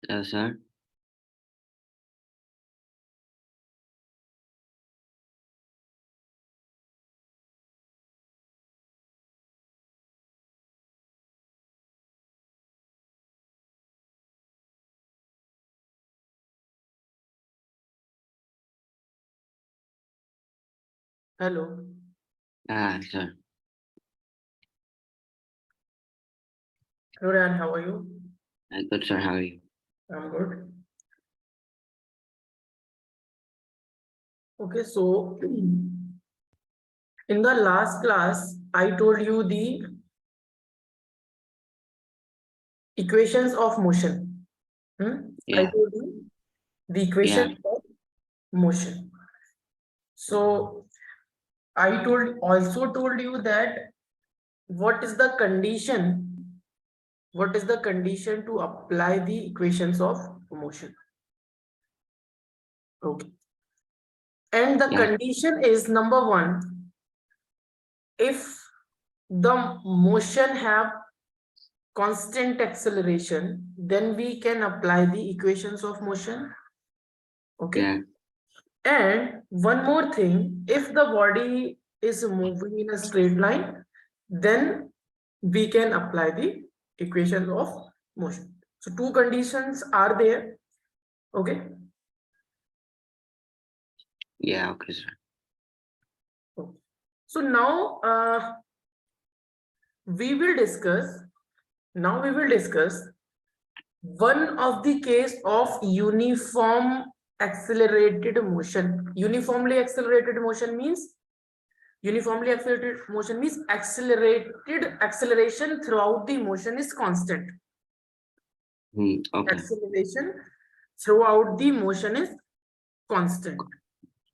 Yes, sir. Hello. Sir. Hello, Ryan. How are you? Good, sir. How are you? I'm good. Okay, so in the last class, I told you the equations of motion. I Yeah. told you the Yeah. equations of motion. So I also told you that what is the condition? What is the condition to apply the equations of motion? Okay. And the Yeah. condition is number one, if the motion have constant acceleration, then we can apply the equations of motion. Okay. Yeah. And one more thing, if the body is moving in a straight line, then we can apply the equations of motion. So two conditions are there. Okay. Yeah. Okay, sir. So now we will discuss. Now we will discuss one of the case of uniform accelerated motion. Uniformly accelerated motion means acceleration throughout the motion is constant. Okay. Acceleration throughout the motion is constant. Okay.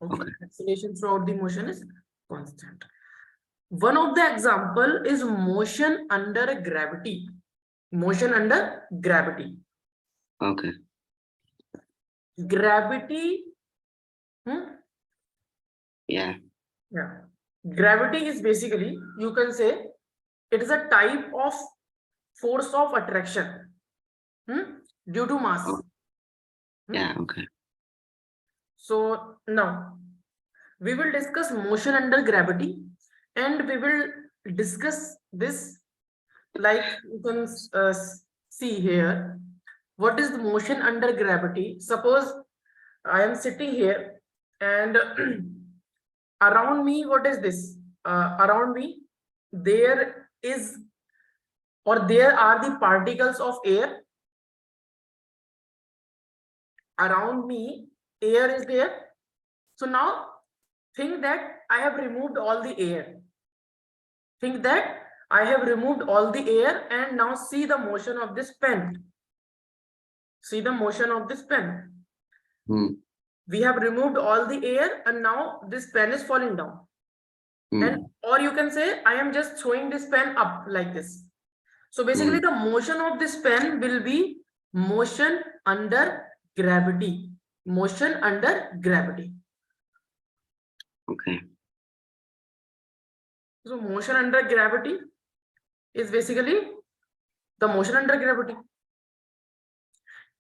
Okay. Acceleration throughout the motion is constant. One of the example is motion under gravity. Motion under gravity. Okay. Gravity. Yeah. Yeah. Gravity is basically, you can say, it is a type of force of attraction due to mass. Oh, yeah. Okay. So now we will discuss motion under gravity, and we will discuss this like you can see here. What is the motion under gravity? Suppose I am sitting here and around me, what is this? Around me, there is or there are the particles of air. Around me, air is there. So now think that I have removed all the air. Think that I have removed all the air, and now see the motion of this pen. See the motion of this pen. We have removed all the air, and now this pen is falling down. And or you can say I am just throwing this pen up like this. So basically the motion of this pen will be motion under gravity. Motion under gravity. Okay. So motion under gravity is basically the motion under gravity.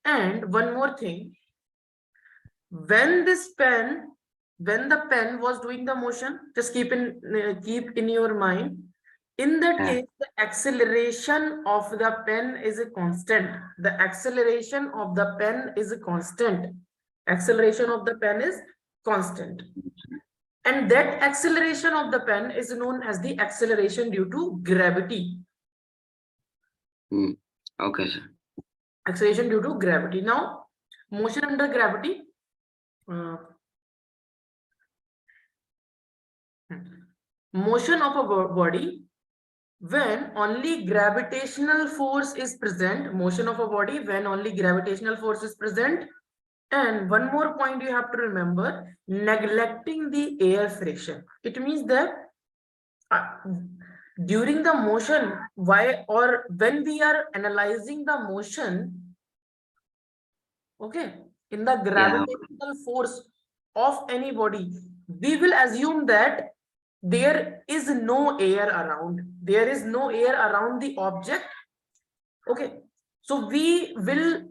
And one more thing, when the pen was doing the motion, just keep in your mind, in that Yeah. case the acceleration of the pen is a constant. The acceleration of the pen is a constant. Acceleration of the pen is constant, and that acceleration of the pen is known as the acceleration due to gravity. Okay, sir. Acceleration due to gravity. Now motion under gravity, motion of a body when only gravitational force is present. Motion of a body when only gravitational force is present. And one more point you have to remember, neglecting the air friction. It means that during the motion, why or when we are analyzing the motion, okay, in the gravitational force of any body, we will assume that there is no air around. There is no air around the object. Okay, so we will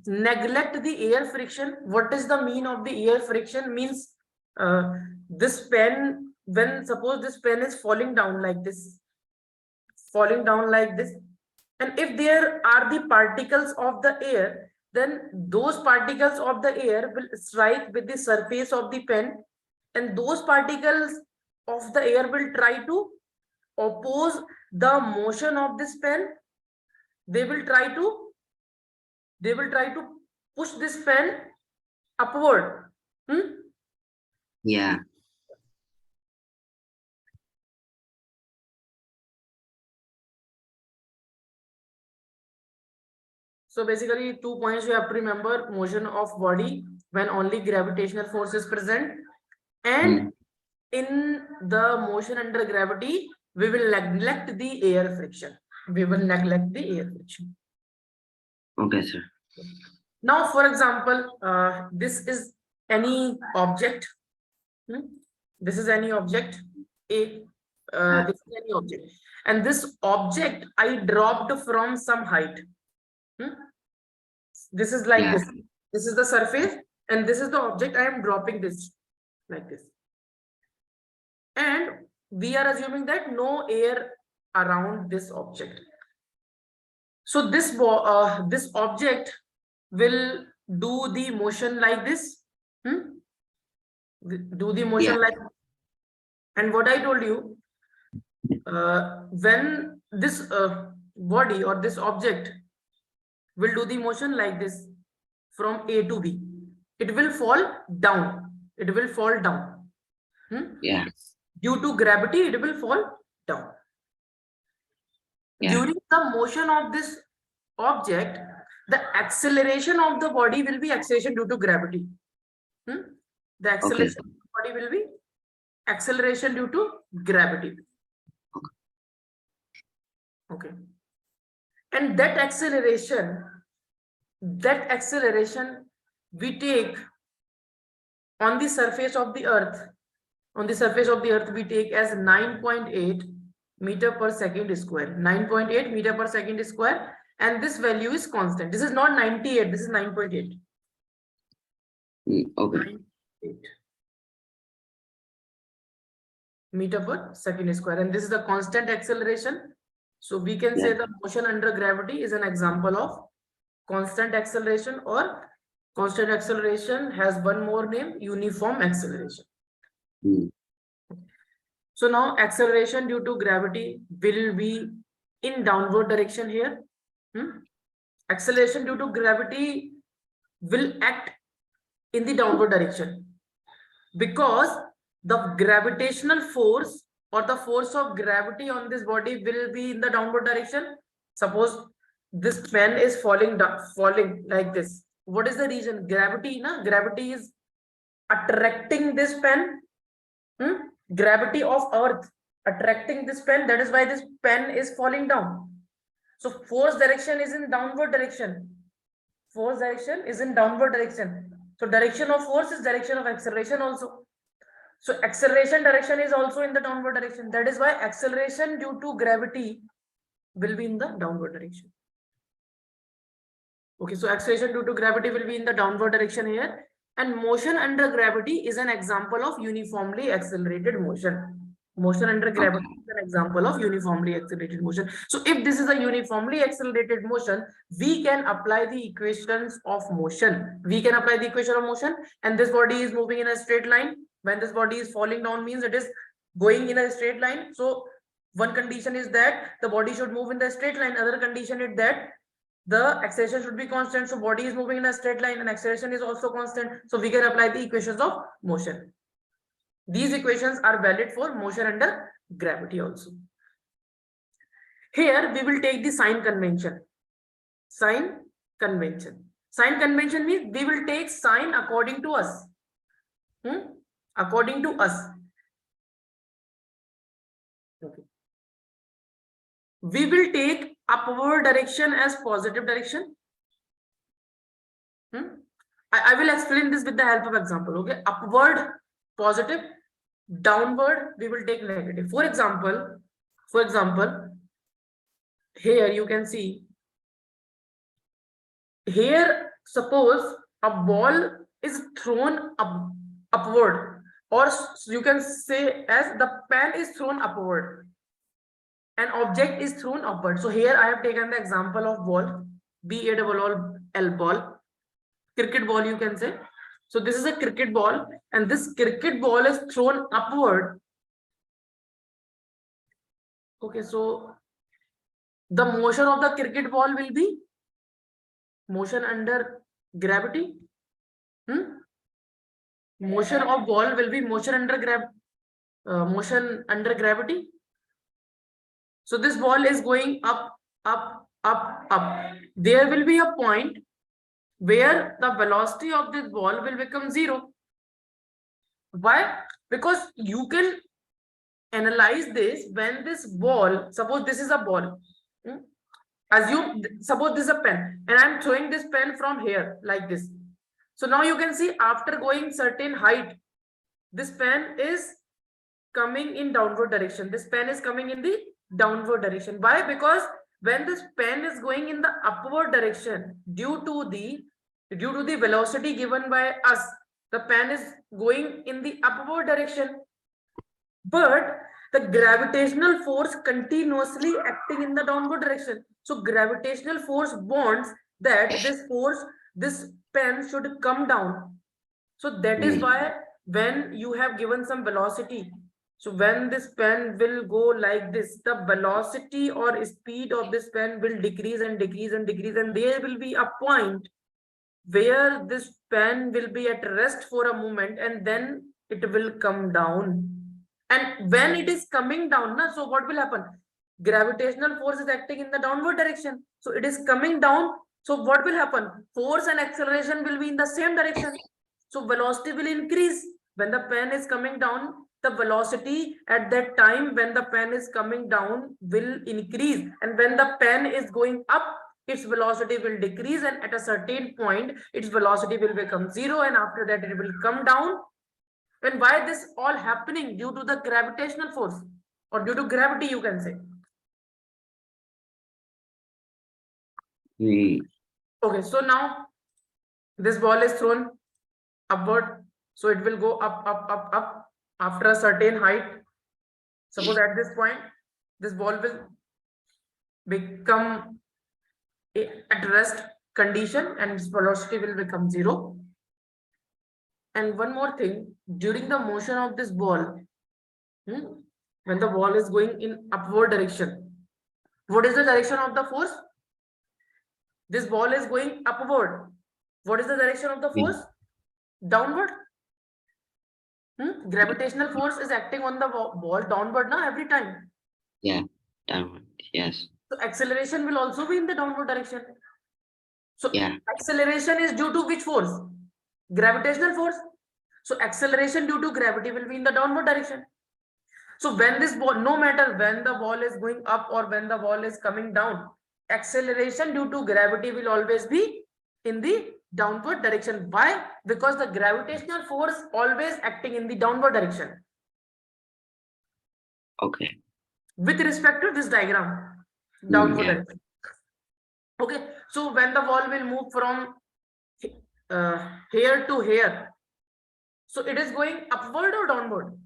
neglect the air friction. What is the mean of the air friction? Means this pen, when suppose this pen is falling down like this, and if there are the particles of the air, then those particles of the air will strike with the surface of the pen, and those particles of the air will try to oppose the motion of this pen. They will try to push this pen upward. Yeah. So basically 2 points you have to remember: motion of body when only gravitational force is present, and in the motion under gravity we will neglect the air friction. Okay, sir. Now, for example, this is any object. This is any object. This is any object, and this object I dropped from some height. This is like this. This is the surface, and this is the object. I am dropping this like this, and we are assuming that no air around this object. So this object will do the motion like this. Do the motion like, and what I told you, when this body or this object will do the motion like this from A to B, it will fall down. Due to gravity, it will fall down. During the motion of this object, the acceleration of the body will be acceleration due to gravity. The acceleration of the body will be acceleration due to gravity. Okay. And that acceleration we take on the surface of the earth. On the surface of the earth we take as 9.8 meter per second square. 9.8 meter per second square, and this value is constant. This is not 98, this is 9.8. Okay. 9.8 meter per second square, and this is the constant acceleration. So we can say the motion under gravity is an example of constant acceleration, or constant acceleration has one more name, uniform acceleration. So now acceleration due to gravity will be in downward direction here. Acceleration due to gravity will act in the downward direction because the gravitational force or the force of gravity on this body will be in the downward direction. Suppose this pen is falling like this. What is the reason? Gravity, gravity is attracting this pen. Gravity of earth attracting this pen, that is why this pen is falling down. So force direction is in downward direction. So direction of force is direction of acceleration also. So acceleration direction is also in the downward direction. That is why acceleration due to gravity will be in the downward direction. Okay, so acceleration due to gravity will be in the downward direction here, and motion under gravity is an example of uniformly accelerated motion. Motion under gravity is an example of uniformly accelerated motion. So if this is a uniformly accelerated motion, we can apply the equations of motion. And this body is moving in a straight line. When this body is falling down, means it is going in a straight line. So one condition is that the body should move in the straight line. Other condition is that the acceleration should be constant. So body is moving in a straight line and acceleration is also constant. So we can apply the equations of motion. These equations are valid for motion under gravity also. Here we will take the sign convention. Sign convention means we will take sign according to us. According to us. Okay. We will take upward direction as positive direction. I will explain this with the help of example. Okay, upward positive, downward we will take negative. For example, here you can see here suppose a ball is thrown upward, or you can say as the pen is thrown upward, an object is thrown upward. So here I have taken the example of ball, BALL ball, cricket ball you can say. So this is a cricket ball, and this cricket ball is thrown upward. Okay, so the motion of the cricket ball will be motion under gravity. Motion of ball will be motion under gravity. So this ball is going up, up, up, up. There will be a point where the velocity of this ball will become 0. Why? Because you can analyze this when this ball, suppose this is a ball. Assume, suppose this is a pen, and I'm throwing this pen from here like this. So now you can see after going certain height, this pen is coming in downward direction. This pen is coming in the downward direction. Why? Because when this pen is going in the upward direction, due to the velocity given by us, the pen is going in the upward direction. But the gravitational force continuously acting in the downward direction. So gravitational force wants that this pen should come down. So that is why when you have given some velocity, so when this pen will go like this, the velocity or speed of this pen will decrease and decrease and decrease, and there will be a point where this pen will be at rest for a moment, and then it will come down. And when it is coming down, so what will happen? Gravitational force is acting in the downward direction, so it is coming down. So what will happen? Force and acceleration will be in the same direction, so velocity will increase. When the pen is coming down, the velocity at that time when the pen is coming down will increase, and when the pen is going up, its velocity will decrease, and at a certain point its velocity will become 0, and after that it will come down. And why this all happening? Due to the gravitational force, or due to gravity you can say. Okay, so now this ball is thrown upward, so it will go up, up, up, up after a certain height. Suppose at this point this ball will become at rest condition and its velocity will become 0. And one more thing, during the motion of this ball, when the ball is going in upward direction, what is the direction of the force? This ball is going upward. What is the direction of the force? Downward. Gravitational force is acting on the ball downward now every time. Yeah, downward. Yes. So acceleration will also be in the downward direction. So yeah, acceleration is due to which force? Gravitational force. So acceleration due to gravity will be in the downward direction. So when this ball, no matter when the ball is going up or when the ball is coming down, acceleration due to gravity will always be in the downward direction. Why? Because the gravitational force always acting in the downward direction. Okay. With respect to this diagram, downward direction. Okay, so when the ball will move from here to here, so it is going upward or downward?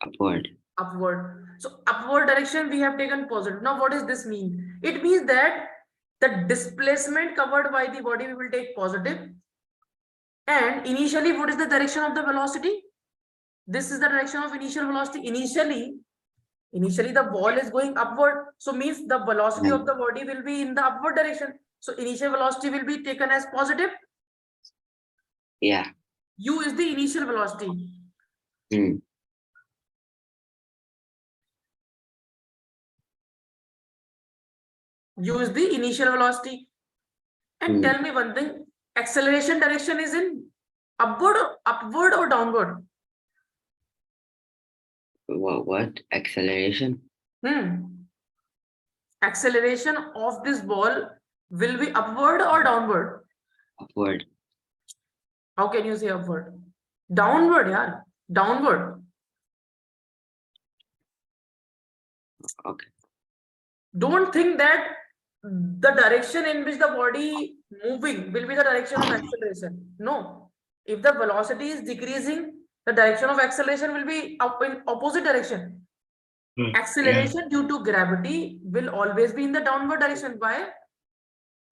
Upward. Upward. So upward direction we have taken positive. Now what does this mean? It means that the displacement covered by the body we will take positive. And initially, what is the direction of the velocity? This is the direction of initial velocity. Initially the ball is going upward, so means the velocity of the body will be in the upward direction. So initial velocity will be taken as positive. Yeah. U is the initial velocity. U is the initial velocity. And tell me one thing, acceleration direction is in upward or downward? What? Acceleration? Acceleration of this ball will be upward or downward? Upward. How can you say upward? Downward, yeah. Downward. Okay. Don't think that the direction in which the body moving will be the direction of acceleration. No, if the velocity is decreasing, the direction of acceleration will be up in opposite direction. Acceleration due to gravity will always be in the downward direction. Why?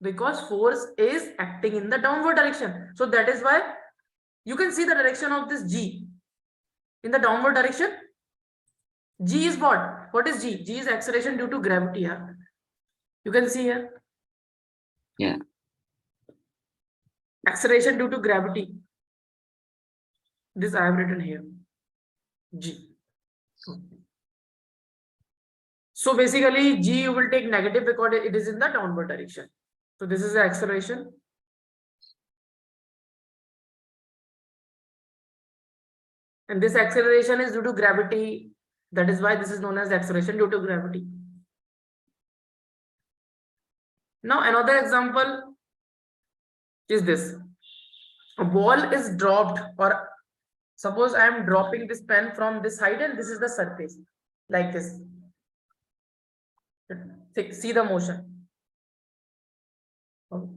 Because force is acting in the downward direction. So that is why you can see the direction of this G in the downward direction. G is what? What is G? G is acceleration due to gravity. Yeah. You can see here. Yeah. Acceleration due to gravity. This I have written here. G. So basically, G you will take negative because it is in the downward direction. So this is the acceleration. And this acceleration is due to gravity. That is why this is known as acceleration due to gravity. Now another example is this. A ball is dropped, or suppose I am dropping this pen from this height and this is the surface like this. See the motion. Okay.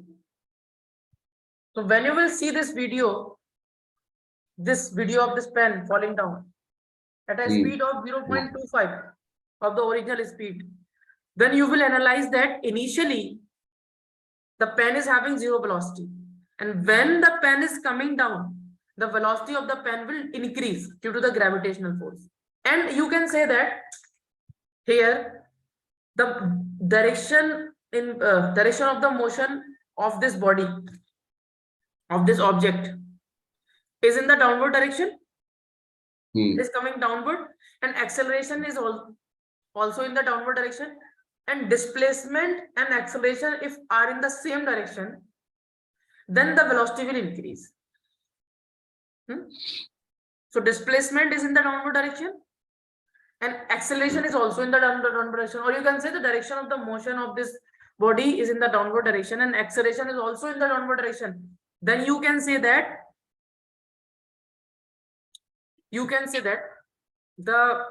So when you will see this video of this pen falling down at a speed of 0.25 of the original speed, then you will analyze that initially the pen is having zero velocity, and when the pen is coming down, the velocity of the pen will increase due to the gravitational force. And you can say that here the direction of the motion of this body, of this object, is in the downward direction. It is coming downward, and acceleration is also in the downward direction, and displacement and acceleration if are in the same direction, then the velocity will increase. So displacement is in the downward direction and acceleration is also in the downward direction, or you can say the direction of the motion of this body is in the downward direction and acceleration is also in the downward direction. Then you can say that the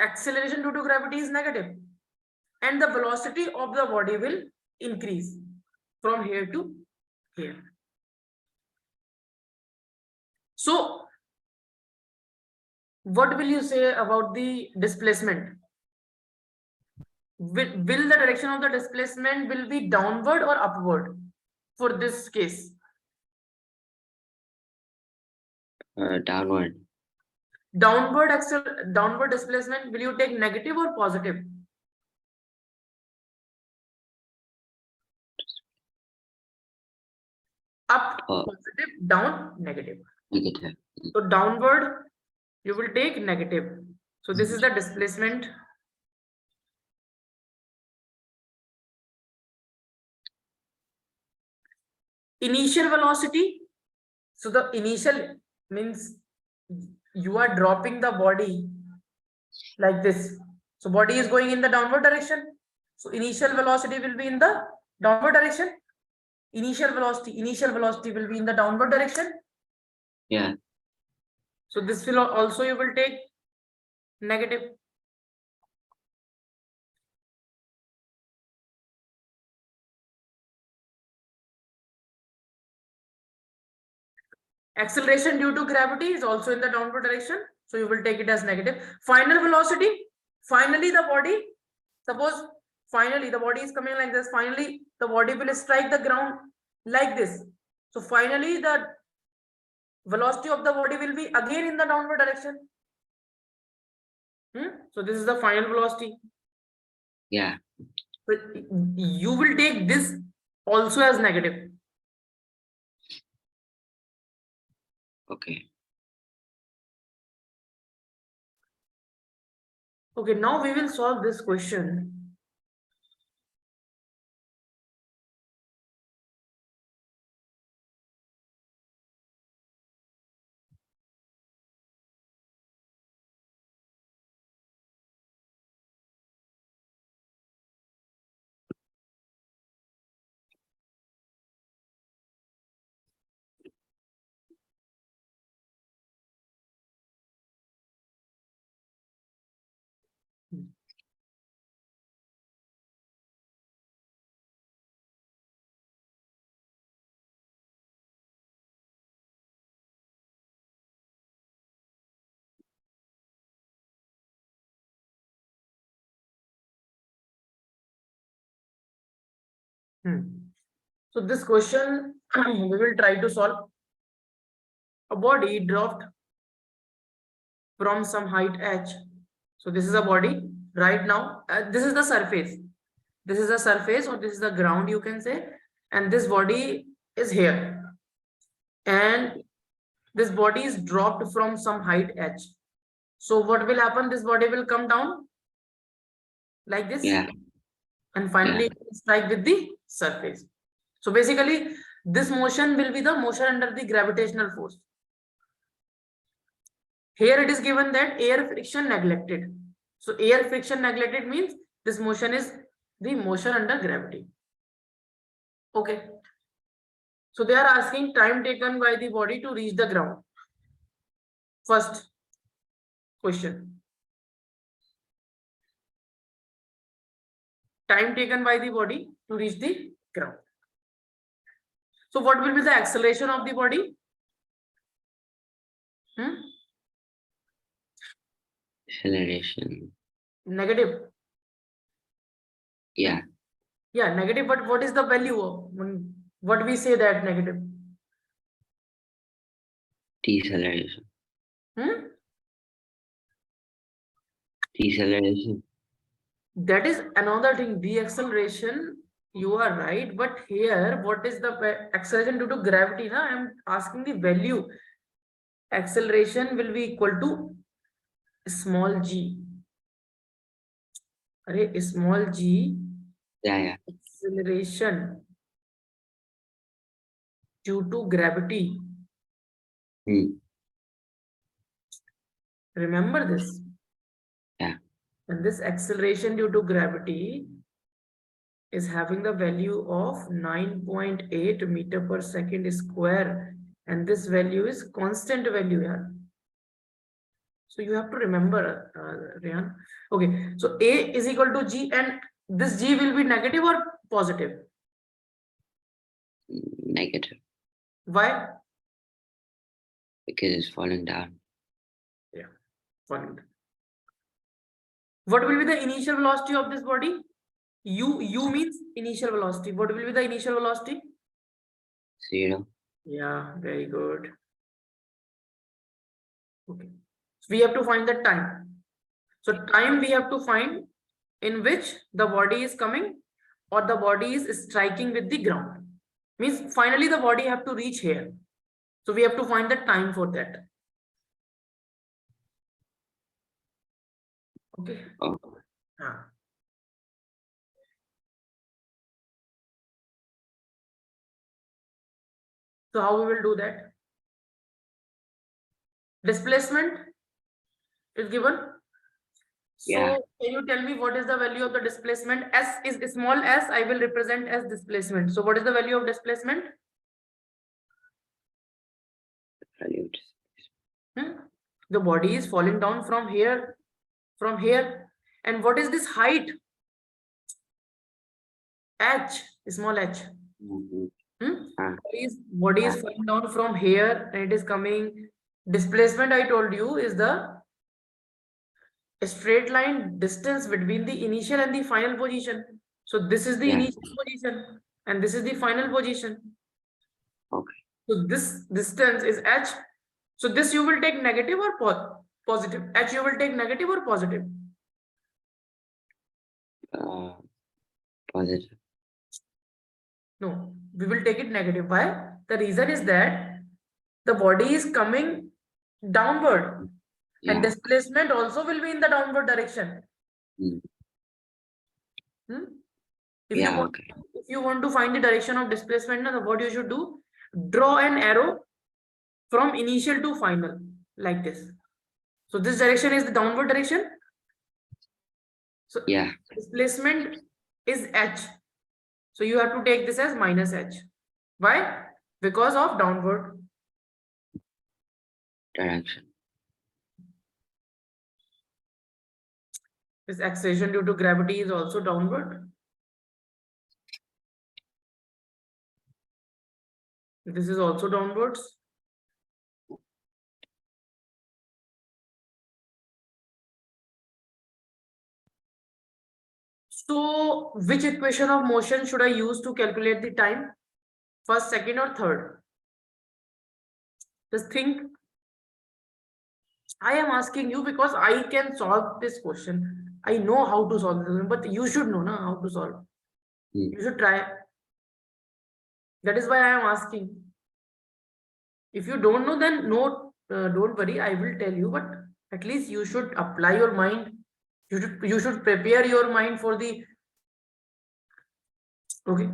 acceleration due to gravity is negative and the velocity of the body will increase from here to here. So what will you say about the displacement? Will the direction of the displacement will be downward or upward for this case? Downward. Downward displacement, will you take negative or positive? Up positive, down negative. Negative. So downward you will take negative. So this is the displacement. Initial velocity. So the initial means you are dropping the body like this. So body is going in the downward direction. So initial velocity will be in the downward direction. Initial velocity will be in the downward direction. Yeah. So this will also you will take negative. Acceleration due to gravity is also in the downward direction. So you will take it as negative. Final velocity. Finally, the body. Suppose finally the body is coming like this. Finally, the body will strike the ground like this. So finally, the velocity of the body will be again in the downward direction. So this is the final velocity. Yeah. But you will take this also as negative. Okay. Okay, now we will solve this question. So this question we will try to solve. A body dropped from some height h. So this is a body right now. This is the surface. This is the surface, or this is the ground, you can say. And this body is here. And this body is dropped from some height h. So what will happen? This body will come down like this. Yeah. And finally it will strike with the surface. So basically this motion will be the motion under the gravitational force. Here it is given that air friction neglected. So air friction neglected means this motion is the motion under gravity. Okay. So they are asking time taken by the body to reach the ground. First question. Time taken by the body to reach the ground. So what will be the acceleration of the body? Acceleration. Negative. Yeah. Yeah, negative. But what is the value of what we say that negative? Deceleration. Deceleration. That is another thing. Deceleration, you are right. But here, what is the acceleration due to gravity? I am asking the value. Acceleration will be equal to small g. Array, small g. Yeah. Acceleration due to gravity. Remember this. Yeah. And this acceleration due to gravity is having the value of 9.8 meter per second square. And this value is constant value here. So you have to remember, Rayyan. Okay, so A is equal to G, and this G will be negative or positive? Negative. Why? Because it's falling down. Yeah, falling down. What will be the initial velocity of this body? U means initial velocity. What will be the initial velocity? 0. Yeah, very good. Okay. So we have to find the time. So time we have to find in which the body is coming or the body is striking with the ground. Means finally the body have to reach here. So we have to find the time for that. Okay. Oh. So how we will do that? Displacement is given. So can you tell me what is the value of the displacement? S is small s, I will represent as displacement. So what is the value of displacement? The body is falling down from here. And what is this height? H, small h. Body is falling down from here and it is coming. Displacement, I told you, is the straight line distance between the initial and the final position. So this is the initial position and this is the final position. Okay. So this distance is h. So this you will take negative or positive? H you will take negative or positive? Positive. No, we will take it negative. Why? The reason is that the body is coming downward and displacement also will be in the downward direction. If you want to find the direction of displacement, what you should do? Draw an arrow from initial to final like this. So this direction is the downward direction. So displacement is h. So you have to take this as minus h. Why? Because of downward direction. This acceleration due to gravity is also downward. This is also downwards. So which equation of motion should I use to calculate the time? First, second, or third? Just think. I am asking you because I can solve this question. I know how to solve this, but you should know na, how to solve. You should try. That is why I am asking. If you don't know, then no, don't worry. I will tell you, but at least you should apply your mind. You should prepare your mind for the. Okay.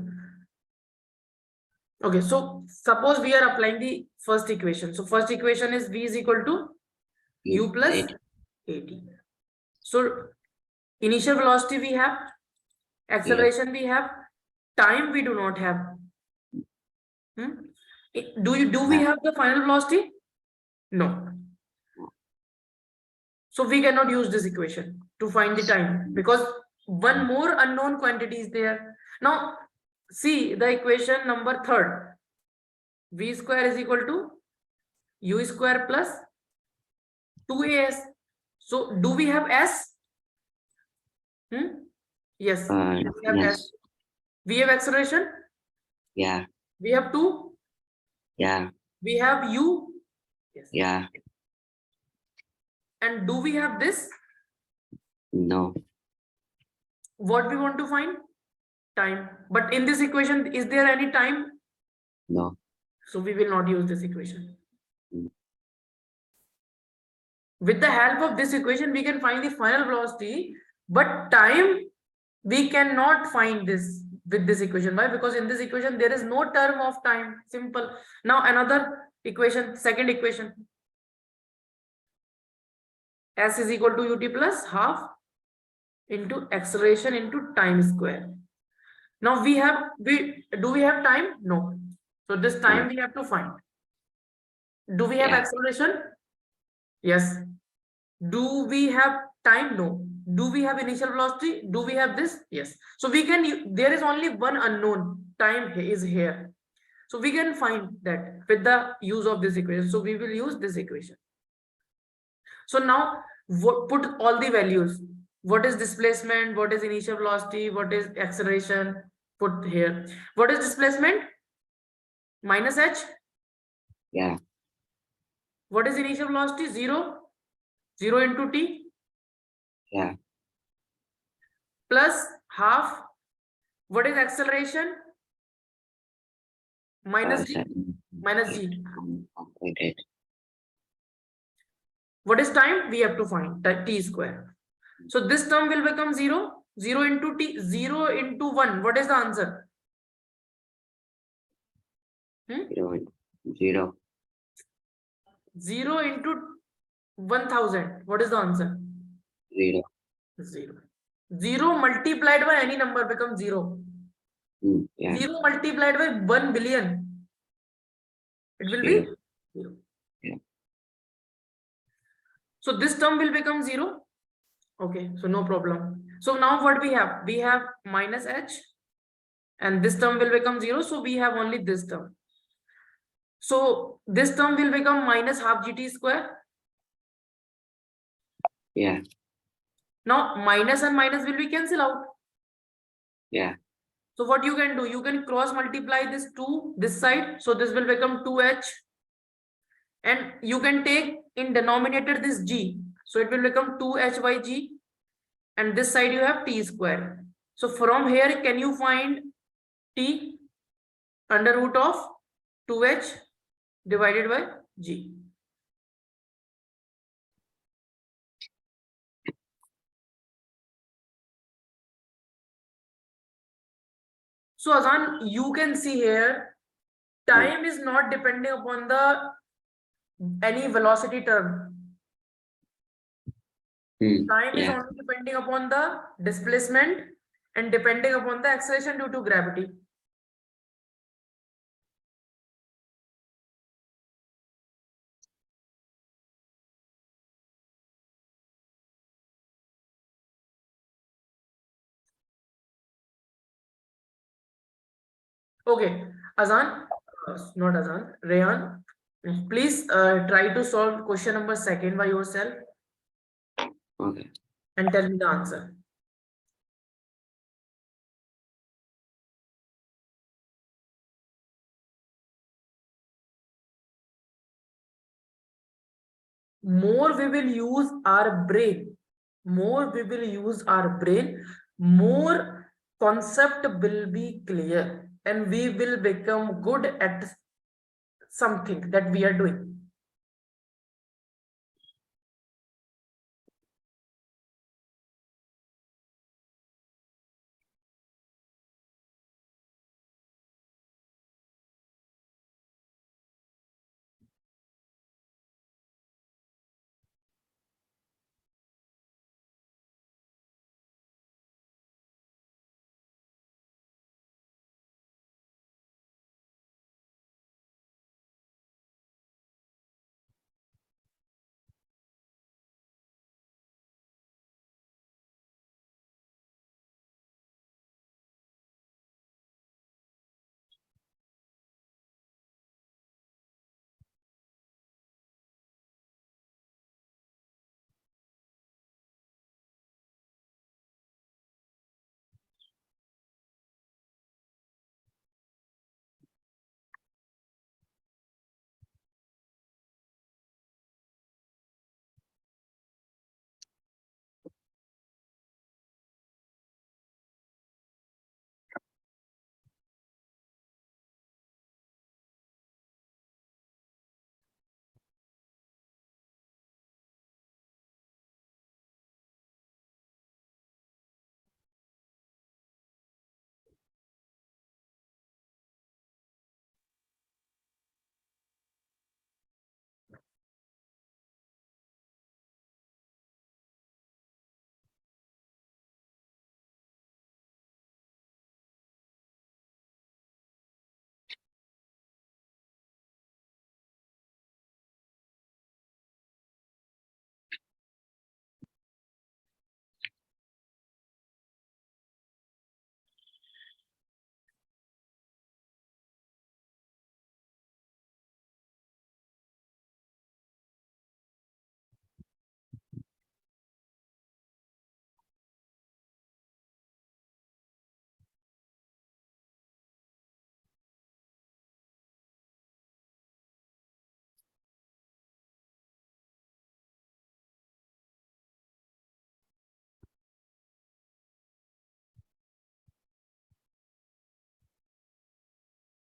Okay. So suppose we are applying the first equation. So first equation is v is equal to u plus 80. So initial velocity we have, acceleration we have, time we do not have. Do we have the final velocity? No. So we cannot use this equation to find the time because one more unknown quantity is there. Now see the equation number third. V square is equal to u square plus 2as. So do we have s? Yes, we have Yes. s. We have acceleration. Yeah. We have 2. Yeah. We have u. Yes. Yeah. And do we have this? No. What we want to find? Time. But in this equation, is there any time? No. So we will not use this equation. Mm. With the help of this equation, we can find the final velocity, but time we cannot find this with this equation. Why? Because in this equation, there is no term of time. Simple. Now another equation, second equation. S is equal to ut plus half into acceleration into time square. Now we have time? No. So this time we have to find. Do we have acceleration? Yes. Do we have time? No. Do we have initial velocity? Do we have this? Yes. So we can, there is only one unknown, time is here. So we can find that with the use of this equation. So we will use this equation. So now put all the values. What is displacement? What is initial velocity? What is acceleration? Put here. What is displacement? Minus h. Yeah. What is initial velocity? 0. 0 into t. Yeah. Plus half. What is acceleration? Minus g. Minus g. What is time? We have to find t square. So this term will become 0. 0 into t. 0 into 1. What is the answer? 0. 0 into 1000. What is the answer? 0. 0. 0 multiplied by any number becomes 0. Yeah. 0 multiplied by 1 billion. It will be 0. Yeah. So this term will become 0. Okay, so no problem. So now what we have? We have minus h and this term will become 0. So we have only this term. So this term will become minus half gt square. Yeah. Now minus and minus will be cancel out. Yeah. So what you can do? You can cross multiply this 2 this side. So this will become 2h. And you can take in denominator this g. So it will become 2h by g. And this side you have t square. So from here, can you find t under root of 2h divided by g? So Azan, you can see here, time is not depending upon the any velocity term. Time is only depending upon the displacement and depending upon the acceleration due to gravity. Okay, Azan, not Azan, Rayyan, please try to solve question number 2 by yourself. Okay. And tell me the answer. more we will use our brain, more concept will be clear, and we will become good at something that we are doing.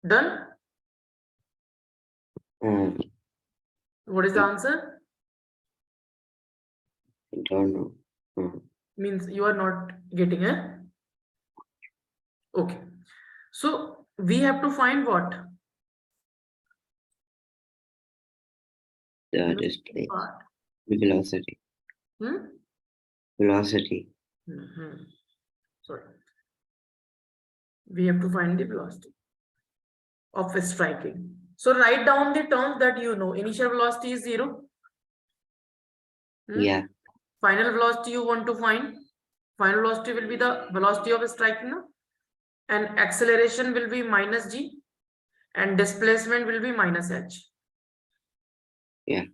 Done? What is the answer? I don't know. Means you are not getting it. Okay. So we have to find what? The display. The velocity. Velocity. Sorry. We have to find the velocity of striking. So write down the terms that you know. Initial velocity is 0. Yeah. Final velocity you want to find. Final velocity will be the velocity of striking. No? And acceleration will be minus g. And displacement will be minus h. Yeah.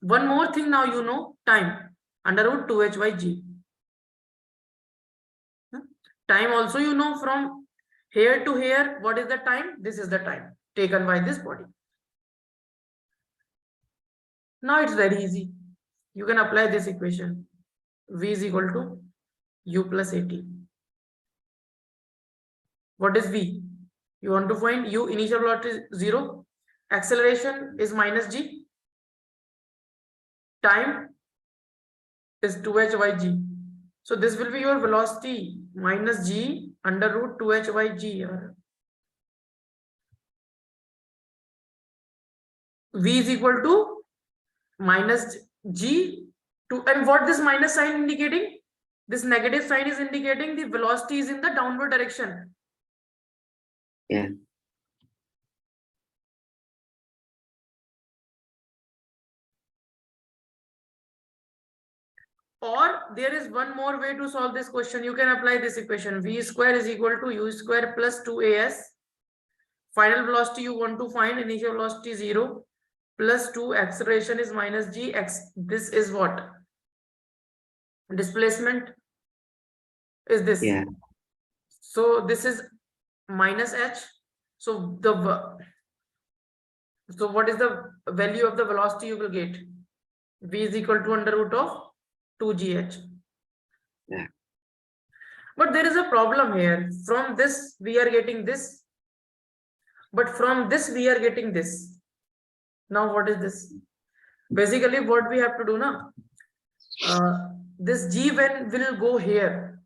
One more thing now you know. Time. Under root 2h by g. Time also you know from here to here. What is the time? This is the time taken by this body. Now it's very easy. You can apply this equation. V is equal to u plus at. What is V? You want to find u, initial velocity is 0. Acceleration is minus g. Time is 2h by g. So this will be your velocity minus g under root 2h by g. V is equal to minus g to, and what this minus sign indicating? This negative sign is indicating the velocity is in the downward direction. Yeah. Or there is one more way to solve this question. You can apply this equation. V square is equal to u square plus 2as. Final velocity you want to find, initial velocity 0 plus 2, acceleration is minus g. This is what? Displacement is this. Yeah. So this is minus h. So what is the value of the velocity you will get? V is equal to under root of 2gh. Yeah. But there is a problem here. From this we are getting this, but from this we are getting this. Now what is this? Basically what we have to do now, this g when will go here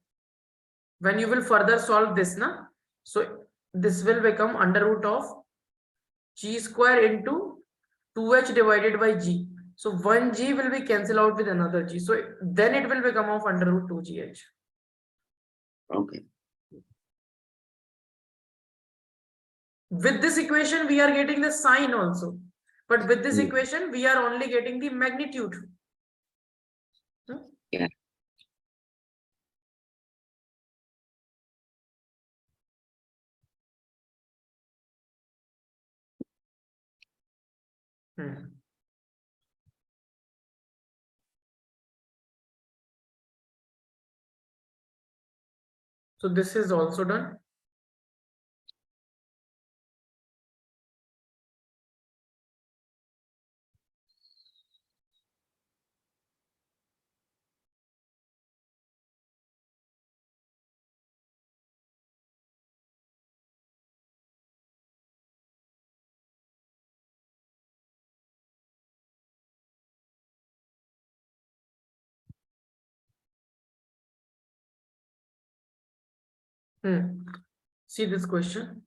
when you will further solve this na, so this will become under root of g square into 2h divided by g. So one g will be cancelled out with another g, so then it will become of under root 2gh. Okay. With this equation we are getting the sign also, but with this equation we are only getting the magnitude. Yeah. So this is also done. See this question.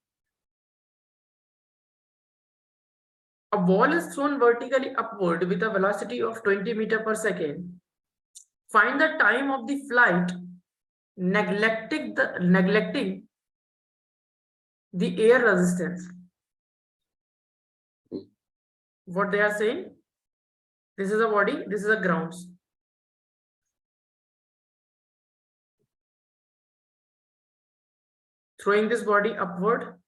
A ball is thrown vertically upward with a velocity of 20 meters per second. Find the time of the flight, neglecting the air resistance. What they are saying? This is a body, this is a grounds. Throwing this body upward,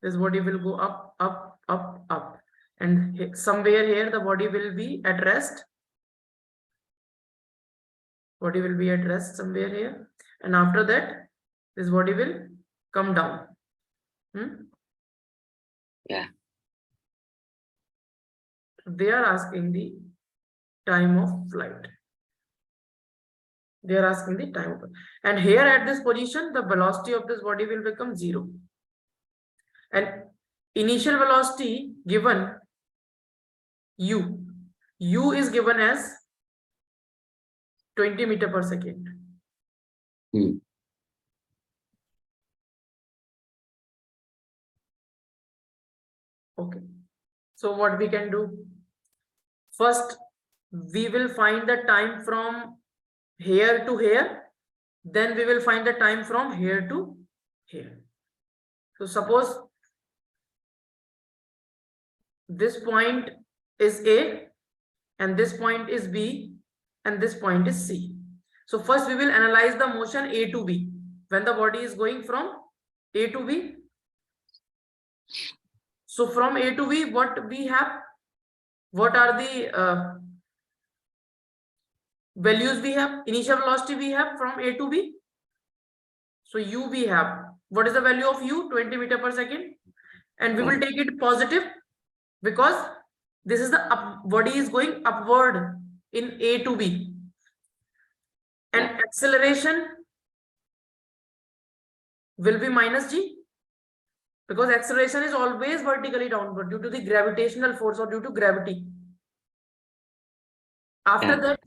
this body will go up, up, up, up, and somewhere here the body will be at rest. Body will be at rest somewhere here, and after that this body will come down. Yeah. They are asking the time of flight. They are asking the time of flight. And here at this position the velocity of this body will become 0, and initial velocity given u is given as 20 meters per second. Okay, so what we can do, first we will find the time from here to here, then we will find the time from here to here. So suppose this point is A and this point is B and this point is C. So first we will analyze the motion A to B when the body is going from A to B. So from A to B, what we have, what are the values we have? Initial velocity we have from A to B. So u we have, what is the value of u? 20 meters per second, and we will take it positive because this is the body is going upward in A to B, and acceleration will be minus g, because acceleration is always vertically downward due to the gravitational force or due to gravity. After that,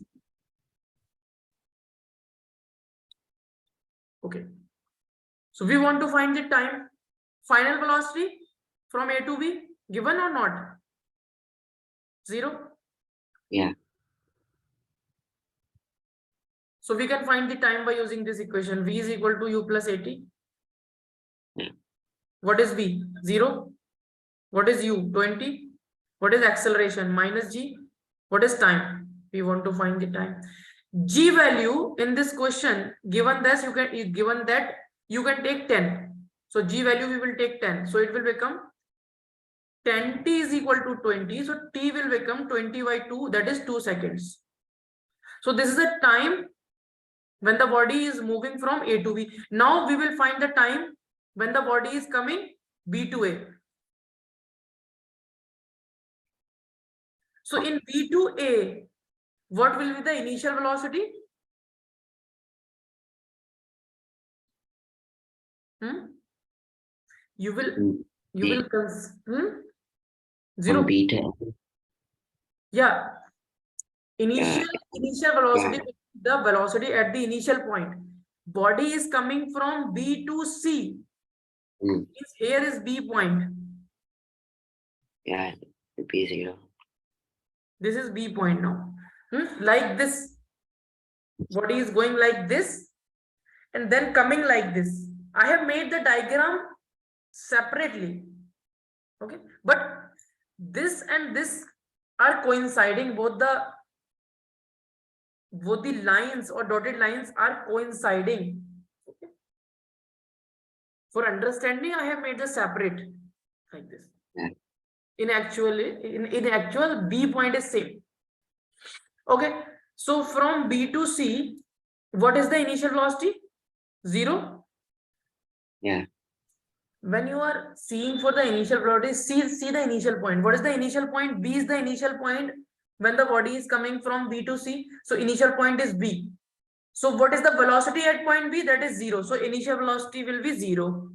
okay, so we want to find the time, final velocity from A to B, given or not? 0. Yeah. So we can find the time by using this equation. V is equal to u plus at. What is v? 0. What is u? 20. What is acceleration? Minus g. What is time? We want to find the time. G value in this question, given this, given that you can take 10. So G value we will take 10. So it will become 10t is equal to 20. So t will become 20 by 2, that is 2 seconds. So this is the time when the body is moving from A to B. Now we will find the time when the body is coming B to A. So in B to A, what will be the initial velocity? You will zero. From B to Yeah. Initial velocity, yeah. the velocity at the initial point. Body is coming from B to C. Means here is B point. Yeah, B0. This is B point now. Like this. Body is going like this and then coming like this. I have made the diagram separately. Okay, but this and this are coinciding. Both the lines or dotted lines are coinciding. Okay. For understanding, I have made the separate like this. Yeah. In actual, B point is same. Okay, so from B to C, what is the initial velocity? 0. Yeah. When you are seeing for the initial velocity, see the initial point. What is the initial point? B is the initial point when the body is coming from B to C. So initial point is B. So what is the velocity at point B? That is 0. So initial velocity will be 0.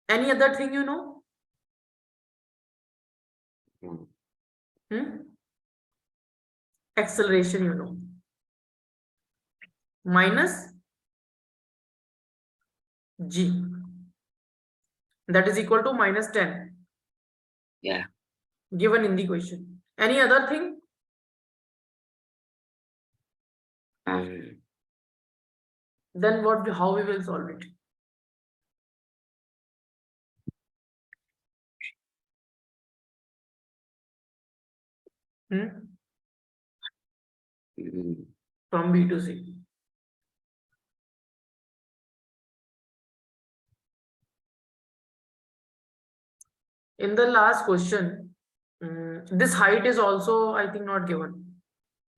Any other thing you know? Acceleration you know. Minus G. That is equal to minus 10. Yeah. Given in the question. Any other thing? Then how we will solve it? From B to C. In the last question, this height is also, I think, not given.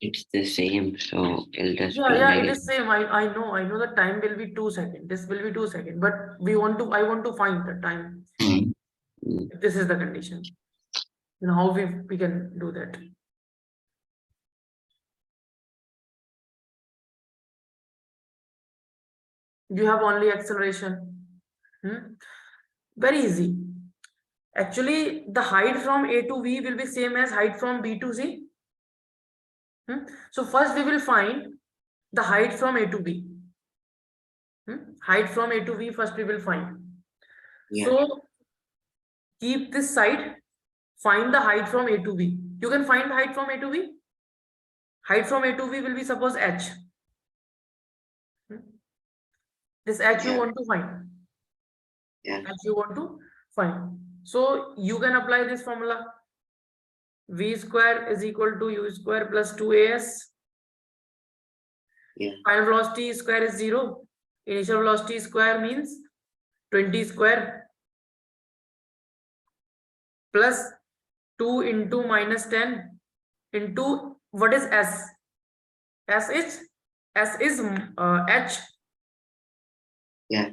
It's the same, so it'll just be Yeah, it negative. is same. I know the time will be 2 seconds. This will be 2 seconds, but I want to find the time. If this is the condition. And how we can do that? You have only acceleration. Very easy. Actually, the height from A to V will be same as height from B to C. So first we will find the height from A to B. Height from A to V first we will find. Yeah. So keep this side. Find the height from A to B. You can find the height from A to B. Height from A to B will be suppose h. This h you want to find. H you want to find. So you can apply this formula. V square is equal to U square plus 2as. Final velocity square is 0. Initial velocity square means 20 square plus 2 into minus 10 into what is s? S is h. Yeah.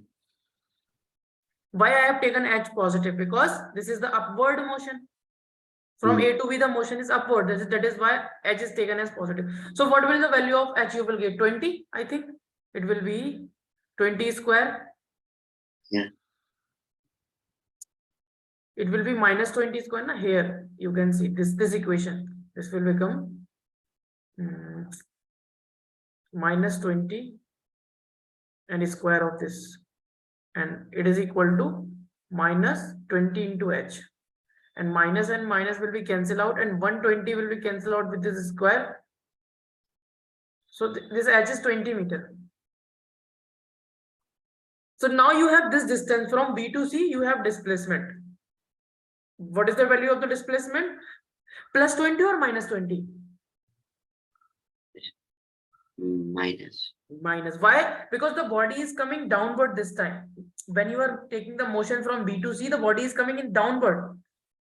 Why I have taken h positive? Because this is the upward motion. From A to B, the motion is upward. That is why h is taken as positive. So what will the value of h you will get? 20, I think. It will be 20 square. Yeah. It will be minus 20 square. Now here you can see this equation. This will become minus 20 and square of this. And it is equal to minus 20 into h. And minus will be cancelled out, and 120 will be cancelled out with this square. So this h is 20 meter. So now you have this distance from B to C, you have displacement. What is the value of the displacement? Plus 20 or minus 20? Minus. Why? Because the body is coming downward this time. When you are taking the motion from B to C, the body is coming in downward.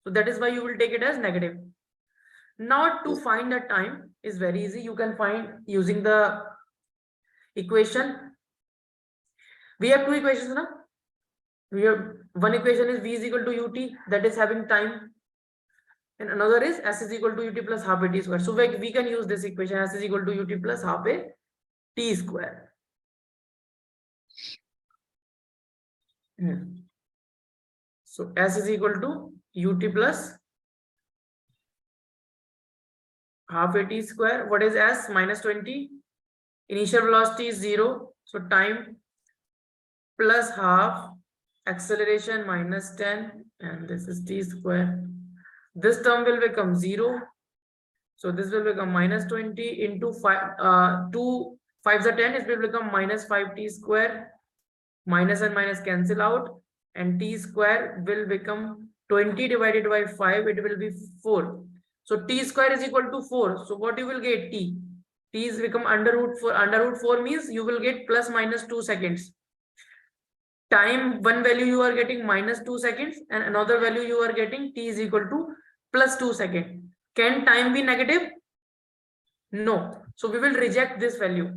So that is why you will take it as negative. Now to find the time is very easy. You can find using the equation. We have two equations now. We have one equation is V is equal to ut, that is having time. and another is s is equal to ut plus half a t square. So we can use this equation, s is equal to ut plus half a t square. So s is equal to ut plus half a t square. What is s? Minus 20. Initial velocity is 0. So time plus half, acceleration minus 10, and this is t square. This term will become 0. So this will become minus 20 into 5. 2 5s are 10. It will become minus 5t square. Minus and minus cancel out, and t square will become 20 divided by 5. It will be 4. So t square is equal to 4. So what you will get? T is become under root 4. Under root 4 means you will get plus minus 2 seconds. Time, one value you are getting minus 2 seconds, and another value you are getting t is equal to plus 2 seconds. Can time be negative? No. So we will reject this value.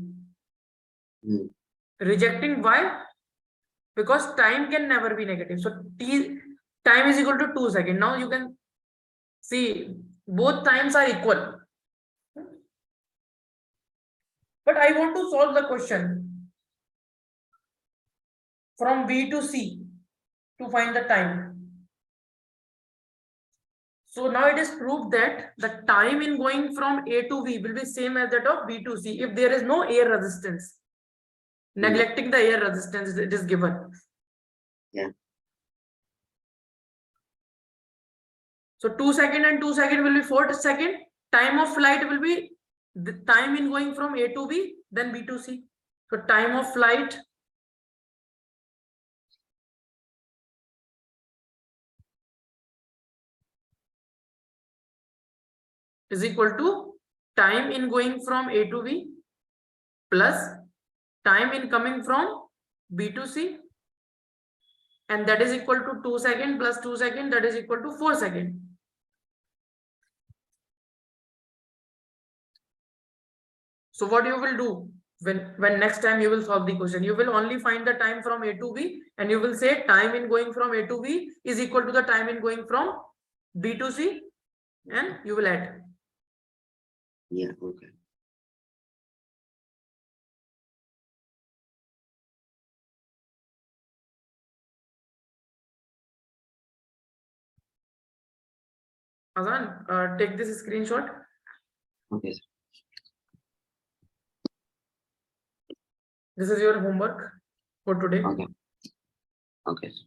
Rejecting why? Because time can never be negative. So time is equal to 2 seconds. Now you can see both times are equal. But I want to solve the question from B to C to find the time. So now it is proved that the time in going from A to B will be same as that of B to C if there is no air resistance. Neglecting the air resistance, it is given. Yeah. So 2 seconds and 2 seconds will be 4 seconds. Time of flight will be the time in going from A to B, then B to C. So time of flight is equal to time in going from A to B plus time in coming from B to C, and that is equal to 2 seconds plus 2 seconds, that is equal to 4 seconds. So what you will do when next time you will solve the question, you will only find the time from A to B, and you will say time in going from A to B is equal to the time in going from B to C, and you will add. Yeah, okay. Azan, take this screenshot. Okay, sir. This is your homework for today. Okay. Okay, sir.